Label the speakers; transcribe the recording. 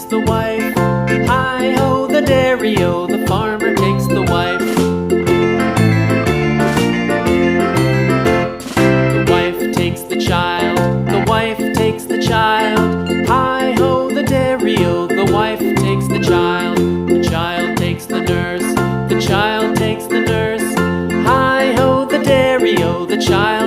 Speaker 1: the wife. Hi-ho, the dairy-o, the farmer takes the wife. The wife takes the child, the wife takes the child. Hi-ho, the dairy-o, the wife takes the child. The child takes the nurse, the child takes the nurse. Hi-ho, the dairy-o, the child